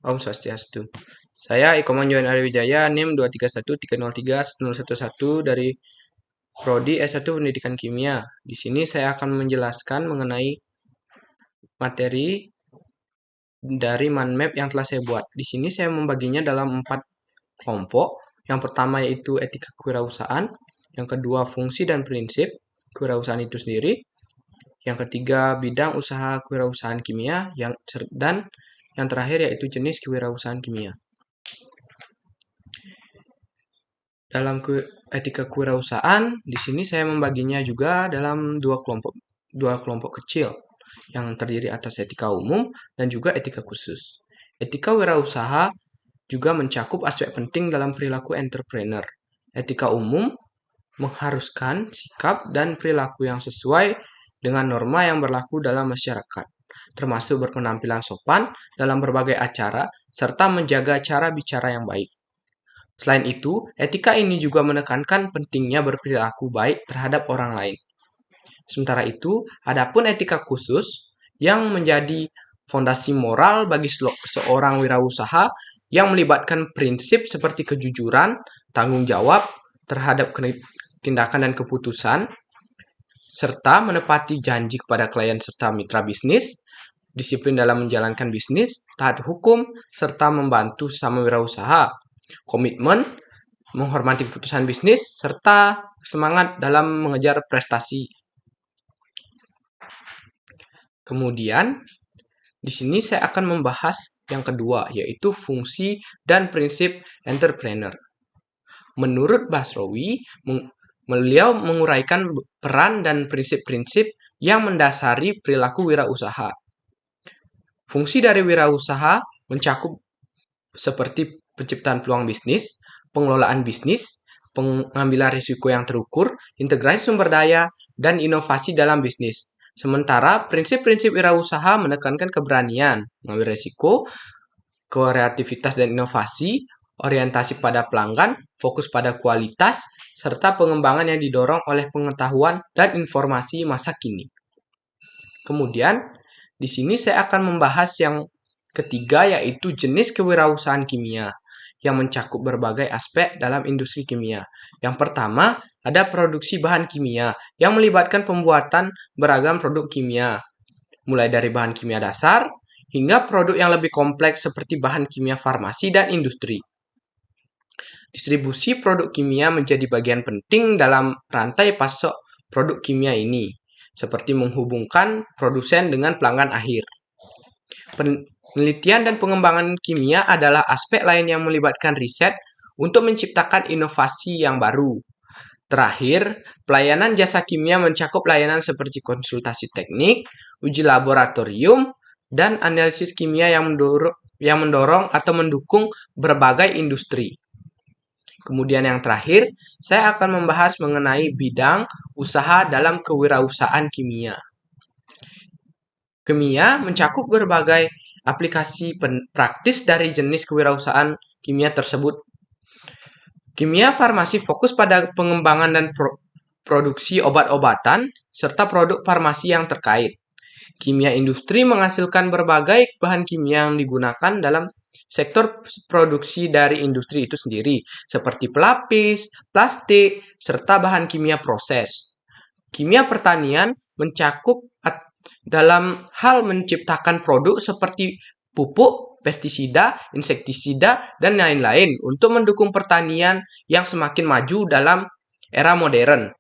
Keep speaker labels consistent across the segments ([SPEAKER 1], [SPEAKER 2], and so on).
[SPEAKER 1] Om Swastiastu. Saya Iko Manjuan Ariwijaya, NIM 231303111 dari Prodi S1 Pendidikan Kimia. Di sini saya akan menjelaskan mengenai materi dari mind map yang telah saya buat. Di sini saya membaginya dalam 4 kelompok. Yang pertama yaitu etika kewirausahaan, yang kedua fungsi dan prinsip kewirausahaan itu sendiri, yang ketiga bidang usaha kewirausahaan kimia, dan yang terakhir yaitu jenis kewirausahaan kimia. Dalam etika kewirausahaan, di sini saya membaginya juga dalam dua kelompok kecil yang terdiri atas etika umum dan juga etika khusus. Etika wirausaha juga mencakup aspek penting dalam perilaku entrepreneur. Etika umum mengharuskan sikap dan perilaku yang sesuai dengan norma yang berlaku dalam masyarakat, termasuk berpenampilan sopan dalam berbagai acara serta menjaga cara bicara yang baik. Selain itu, etika ini juga menekankan pentingnya berperilaku baik terhadap orang lain. Sementara itu, adapun etika khusus yang menjadi fondasi moral bagi seorang wirausaha yang melibatkan prinsip seperti kejujuran, tanggung jawab terhadap tindakan dan keputusan, serta menepati janji kepada klien serta mitra bisnis, disiplin dalam menjalankan bisnis, taat hukum, serta membantu sesama wirausaha, komitmen, menghormati keputusan bisnis, serta semangat dalam mengejar prestasi. Kemudian, di sini saya akan membahas yang kedua, yaitu fungsi dan prinsip entrepreneur. Menurut Basrowi, beliau menguraikan peran dan prinsip-prinsip yang mendasari perilaku wirausaha. Fungsi dari wirausaha mencakup seperti penciptaan peluang bisnis, pengelolaan bisnis, pengambilan risiko yang terukur, integrasi sumber daya, dan inovasi dalam bisnis. Sementara prinsip-prinsip wirausaha menekankan keberanian, mengambil risiko, kreativitas dan inovasi, orientasi pada pelanggan, fokus pada kualitas, serta pengembangan yang didorong oleh pengetahuan dan informasi masa kini. Kemudian, di sini saya akan membahas yang ketiga, yaitu jenis kewirausahaan kimia yang mencakup berbagai aspek dalam industri kimia. Yang pertama, ada produksi bahan kimia yang melibatkan pembuatan beragam produk kimia, mulai dari bahan kimia dasar hingga produk yang lebih kompleks seperti bahan kimia farmasi dan industri. Distribusi produk kimia menjadi bagian penting dalam rantai pasok produk kimia ini, seperti menghubungkan produsen dengan pelanggan akhir. Penelitian dan pengembangan kimia adalah aspek lain yang melibatkan riset untuk menciptakan inovasi yang baru. Terakhir, pelayanan jasa kimia mencakup layanan seperti konsultasi teknik, uji laboratorium, dan analisis kimia yang mendorong atau mendukung berbagai industri. Kemudian yang terakhir, saya akan membahas mengenai bidang usaha dalam kewirausahaan kimia. Kimia mencakup berbagai aplikasi praktis dari jenis kewirausahaan kimia tersebut. Kimia farmasi fokus pada pengembangan dan produksi obat-obatan serta produk farmasi yang terkait. Kimia industri menghasilkan berbagai bahan kimia yang digunakan dalam sektor produksi dari industri itu sendiri, seperti pelapis, plastik, serta bahan kimia proses. Kimia pertanian mencakup dalam hal menciptakan produk seperti pupuk, pestisida, insektisida, dan lain-lain untuk mendukung pertanian yang semakin maju dalam era modern.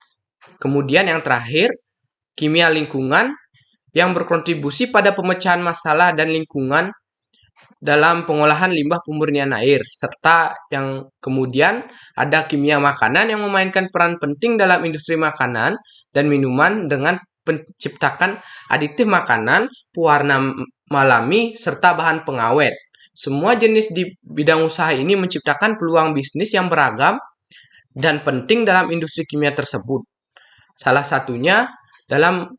[SPEAKER 1] Kemudian yang terakhir, kimia lingkungan yang berkontribusi pada pemecahan masalah dan lingkungan dalam pengolahan limbah pemurnian air, serta yang kemudian ada kimia makanan yang memainkan peran penting dalam industri makanan dan minuman dengan penciptakan aditif makanan, pewarna alami, serta bahan pengawet. Semua jenis di bidang usaha ini menciptakan peluang bisnis yang beragam dan penting dalam industri kimia tersebut. Salah satunya dalam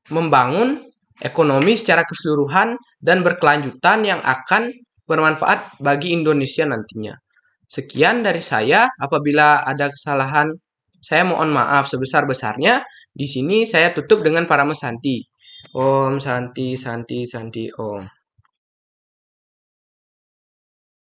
[SPEAKER 1] membangun ekonomi secara keseluruhan dan berkelanjutan yang akan bermanfaat bagi Indonesia nantinya. Sekian dari saya. Apabila ada kesalahan, saya mohon maaf sebesar-besarnya. Di sini saya tutup dengan Parama Santi. Om Santi Santi Santi Om.